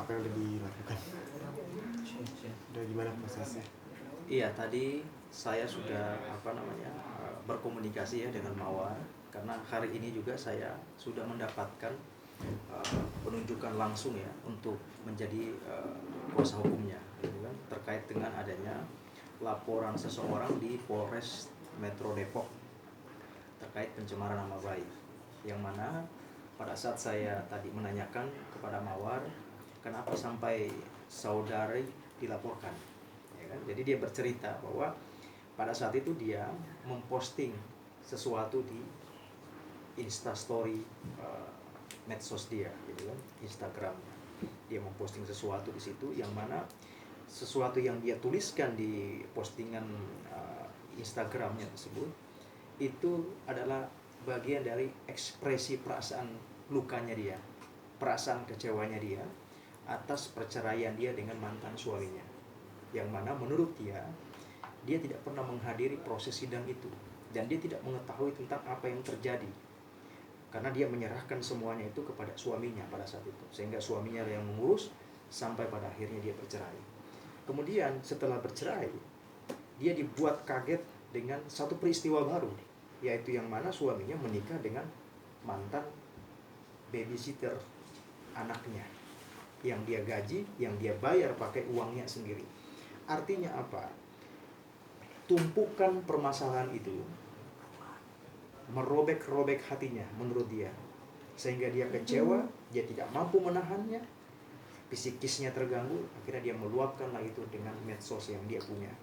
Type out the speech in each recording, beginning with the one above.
apa yang udah dilakukan? Udah gimana prosesnya? Iya, tadi saya sudah berkomunikasi ya dengan Mawar, karena hari ini juga saya sudah mendapatkan penunjukan langsung ya untuk menjadi kuasa hukumnya, gitu kan, terkait dengan adanya laporan seseorang di Polres Metro Depok terkait pencemaran nama baik, yang mana pada saat saya tadi menanyakan kepada Mawar kenapa sampai saudari dilaporkan, ya kan? Jadi dia bercerita bahwa pada saat itu dia memposting sesuatu di Instastory medsos dia, gitu kan, Instagram. Dia memposting sesuatu di situ, yang mana sesuatu yang dia tuliskan di postingan Instagramnya tersebut itu adalah bagian dari ekspresi perasaan lukanya dia, perasaan kecewanya dia atas perceraian dia dengan mantan suaminya, yang mana menurut dia tidak pernah menghadiri proses sidang itu dan dia tidak mengetahui tentang apa yang terjadi, karena dia menyerahkan semuanya itu kepada suaminya pada saat itu, sehingga suaminya yang mengurus sampai pada akhirnya dia bercerai. Kemudian setelah bercerai, dia dibuat kaget dengan satu peristiwa baru, yaitu yang mana suaminya menikah dengan mantan babysitter anaknya, yang dia gaji, yang dia bayar pakai uangnya sendiri. Artinya apa? Tumpukan permasalahan itu merobek-robek hatinya menurut dia, sehingga dia kecewa, dia tidak mampu menahannya, psikisnya terganggu, akhirnya dia meluapkanlah itu dengan medsos yang dia punya,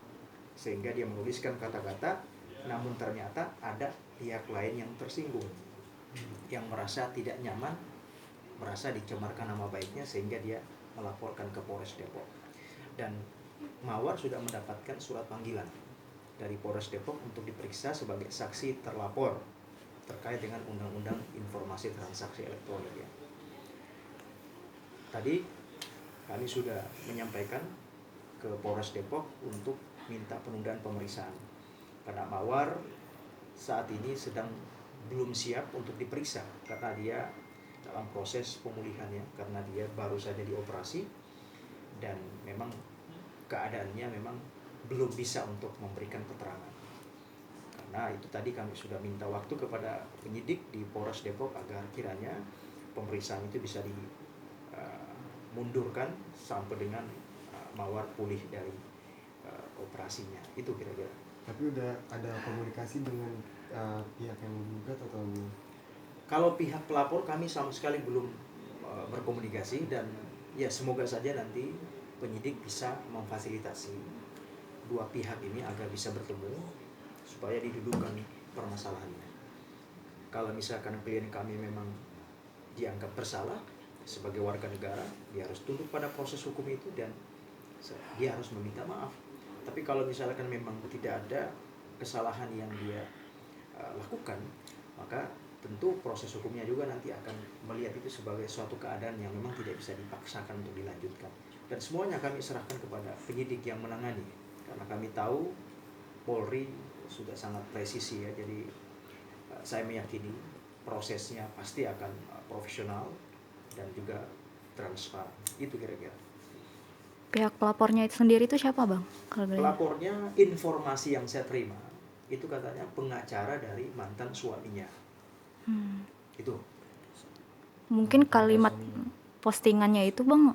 sehingga dia menuliskan kata-kata, namun ternyata ada pihak lain yang tersinggung, yang merasa tidak nyaman, merasa dicemarkan nama baiknya, sehingga dia melaporkan ke Polres Depok. Dan Mawar sudah mendapatkan surat panggilan dari Polres Depok untuk diperiksa sebagai saksi terlapor terkait dengan Undang-Undang Informasi Transaksi Elektronik ya. Tadi kami sudah menyampaikan ke Polres Depok untuk minta penundaan pemeriksaan, karena Mawar saat ini sedang belum siap untuk diperiksa karena dia dalam proses pemulihannya, karena dia baru saja dioperasi dan memang keadaannya memang belum bisa untuk memberikan keterangan. Karena itu tadi kami sudah minta waktu kepada penyidik di Polres Depok agar kiranya pemeriksaan itu bisa dimundurkan sampai dengan Mawar pulih dari operasinya. Itu kira-kira. Tapi udah ada komunikasi dengan pihak yang menggugat atau belum? Kalau pihak pelapor kami sama sekali belum berkomunikasi, dan ya semoga saja nanti penyidik bisa memfasilitasi dua pihak ini agar bisa bertemu supaya didudukkan permasalahannya. Kalau misalkan klien kami memang dianggap bersalah sebagai warga negara, dia harus tunduk pada proses hukum itu dan dia harus meminta maaf. Tapi kalau misalkan memang tidak ada kesalahan yang dia lakukan, maka tentu proses hukumnya juga nanti akan melihat itu sebagai suatu keadaan yang memang tidak bisa dipaksakan untuk dilanjutkan. Dan semuanya kami serahkan kepada penyidik yang menangani, karena kami tahu Polri sudah sangat presisi ya. Jadi saya meyakini prosesnya pasti akan profesional dan juga transparan. Itu kira-kira. Pihak pelapornya itu sendiri itu siapa, Bang? Pelapornya, informasi yang saya terima itu katanya pengacara dari mantan suaminya. Itu. Mungkin kalimat postingannya itu, Bang,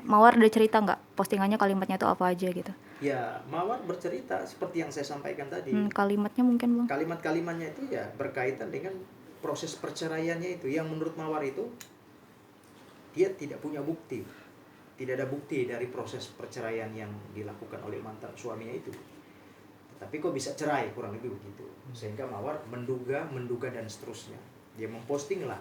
Mawar udah cerita nggak postingannya kalimatnya itu apa aja gitu? Ya, Mawar bercerita seperti yang saya sampaikan tadi. Kalimatnya mungkin, Bang? Kalimat-kalimatnya itu ya berkaitan dengan proses perceraiannya itu, yang menurut Mawar itu dia tidak punya bukti. Tidak ada bukti dari proses perceraian yang dilakukan oleh mantan suaminya itu. Tapi kok bisa cerai, kurang lebih begitu. Sehingga Mawar menduga dan seterusnya. Dia memposting lah.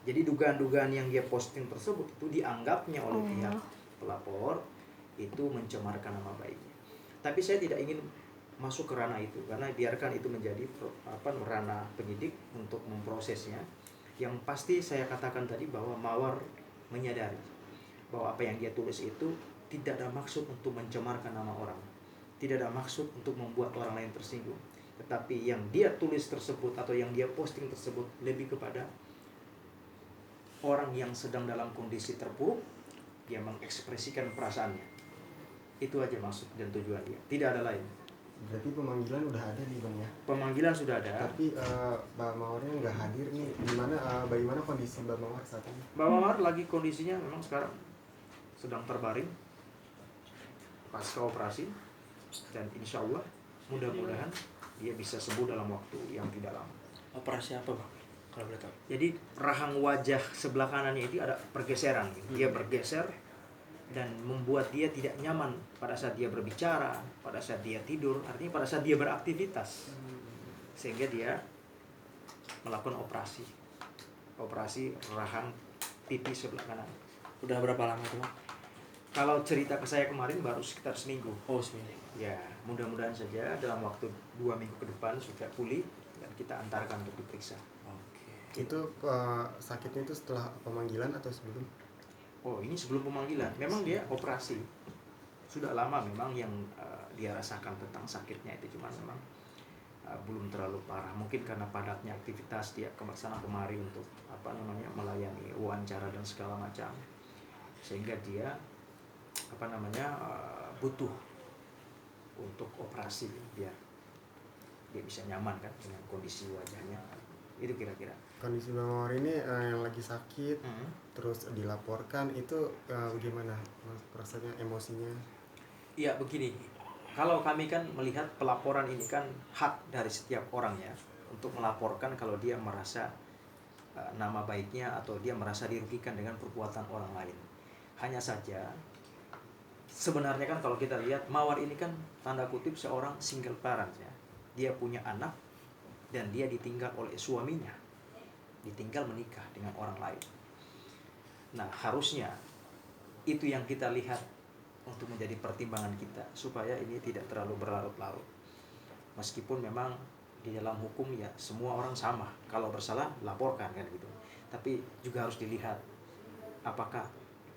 Jadi dugaan-dugaan yang dia posting tersebut itu dianggapnya oleh pihak pelapor itu mencemarkan nama baiknya. Tapi saya tidak ingin masuk ke ranah itu, karena biarkan itu menjadi ranah penyidik untuk memprosesnya. Yang pasti saya katakan tadi bahwa Mawar menyadari bahwa apa yang dia tulis itu tidak ada maksud untuk mencemarkan nama orang, tidak ada maksud untuk membuat orang lain tersinggung, tetapi yang dia tulis tersebut atau yang dia posting tersebut lebih kepada orang yang sedang dalam kondisi terpuruk, dia mengekspresikan perasaannya. Itu aja maksud dan tujuan dia, tidak ada lain. Berarti pemanggilan udah ada nih Bang ya. Pemanggilan sudah ada. Tapi Mbak Mawarnya nggak hadir nih. Bagaimana kondisi Mbak Mawar saat ini? Mbak Mawar lagi kondisinya memang sekarang sedang terbaring pasca operasi, dan insya Allah mudah-mudahan dia bisa sembuh dalam waktu yang tidak lama. Operasi apa Bang? Kalau boleh tahu. Jadi rahang wajah sebelah kanannya itu ada pergeseran. Dia bergeser dan membuat dia tidak nyaman pada saat dia berbicara, pada saat dia tidur, artinya pada saat dia beraktivitas. Sehingga dia melakukan operasi rahang pipi sebelah kanan. Udah berapa lama tuh Bang? Kalau cerita ke saya kemarin baru sekitar seminggu. Oh, seminggu. Ya, mudah-mudahan saja dalam waktu 2 minggu ke depan sudah pulih dan kita antarkan untuk diperiksa. Oke. Itu sakitnya itu setelah pemanggilan atau sebelum? Oh, ini sebelum pemanggilan. Memang dia operasi. Sudah lama memang yang dia rasakan tentang sakitnya itu, cuma memang belum terlalu parah. Mungkin karena padatnya aktivitas dia ke sana kemari untuk melayani wawancara dan segala macam. Sehingga dia butuh untuk operasi biar dia bisa nyaman kan dengan kondisi wajahnya. Itu kira-kira. Kondisi Mbak Mawar ini yang lagi sakit terus dilaporkan itu gimana rasanya, emosinya? Iya begini, kalau kami kan melihat pelaporan ini kan hak dari setiap orang ya untuk melaporkan kalau dia merasa nama baiknya atau dia merasa dirugikan dengan perbuatan orang lain. Hanya saja sebenarnya kan kalau kita lihat Mawar ini kan tanda kutip seorang single parent ya. Dia punya anak dan dia ditinggal oleh suaminya, ditinggal menikah dengan orang lain. Nah harusnya itu yang kita lihat untuk menjadi pertimbangan kita supaya ini tidak terlalu berlarut-larut. Meskipun memang di dalam hukum ya semua orang sama, kalau bersalah laporkan kan gitu. Tapi juga harus dilihat apakah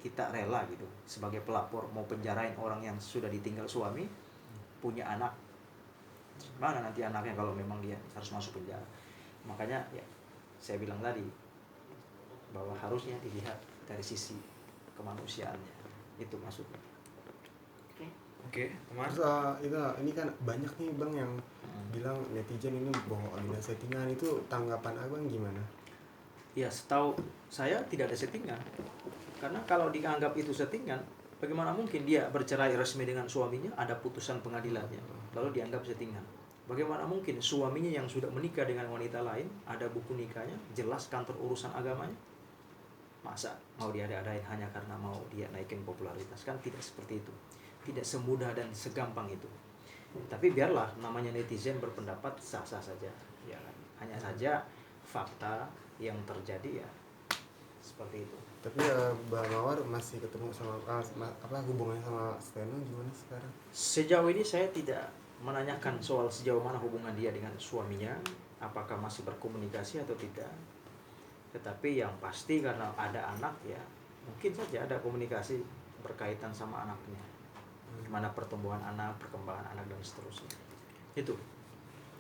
kita rela gitu sebagai pelapor mau penjarain orang yang sudah ditinggal suami, punya anak. Mana nanti anaknya kalau memang dia harus masuk penjara. Makanya ya saya bilang tadi bahwa harusnya dilihat dari sisi kemanusiaannya. Itu maksudnya. Oke, teman. Terus ini kan banyak nih Bang yang bilang netizen ini bahwa ada settingan, itu tanggapan Abang gimana? Ya setahu saya tidak ada settingan. Karena kalau dianggap itu settingan, bagaimana mungkin dia bercerai resmi dengan suaminya, ada putusan pengadilannya, lalu dianggap settingan. Bagaimana mungkin suaminya yang sudah menikah dengan wanita lain, ada buku nikahnya, jelas kantor urusan agamanya? Masa mau diada-adain hanya karena mau dia naikin popularitas? Kan tidak seperti itu. Tidak semudah dan segampang itu. Tapi biarlah namanya netizen berpendapat, sah-sah saja. Ya kan? Hanya saja fakta yang terjadi ya seperti itu. Tapi Mbak Mawar masih ketemu sama hubungannya sama Steno gimana sekarang? Sejauh ini saya tidak menanyakan soal sejauh mana hubungan dia dengan suaminya, apakah masih berkomunikasi atau tidak. Tetapi yang pasti karena ada anak ya, mungkin saja ada komunikasi berkaitan sama anaknya. Gimana pertumbuhan anak, perkembangan anak dan seterusnya. Itu.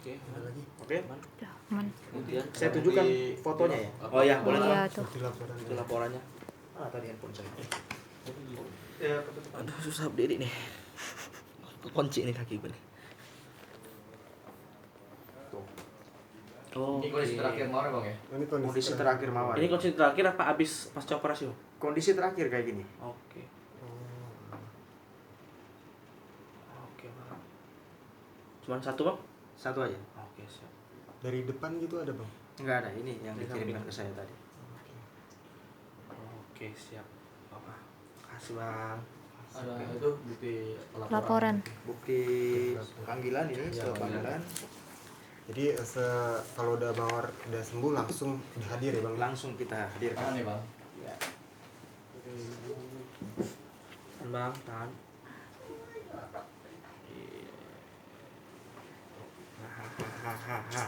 Oke, Ada lagi? Oke. Udah, aman. Kemudian Saya tunjukkan fotonya ya. Oh ya, boleh Oh, iya, Bang. tuh. Seperti laporan. Itu laporannya. Tadi handphone saya. Aduh, susah berdiri nih. Kunci nih kaki gue nih. Tuh. Oh, Ini kondisi terakhir Mawar Bang ya? Ini Kondisi terakhir Mawar. Ini kondisi terakhir apa abis pasca operasi Bang? Kondisi terakhir kayak gini. Oke. Oh. Oke, Bang. Cuman satu Bang? Satu aja. Oke, siap. Dari depan gitu ada Bang? Enggak ada, ini yang dikirimkan ke saya tadi. Oke, siap. Apa? Makasih Bang. Ada itu bukti Laporan. Bukti panggilan ini, surat panggilan. Jadi kalau udah Mawar udah sembuh langsung dihadir ya Bang? Langsung kita Tangan hadirkan. nih Bang. Ya. Tahan Bang, tahan. Hahaha.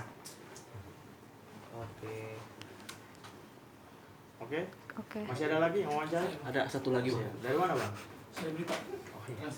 Oke. Oke. Oke. Masih ada lagi yang mau wawancara? Ada satu lagi Bang. Dari mana, Bang? Saya berita. Oh iya.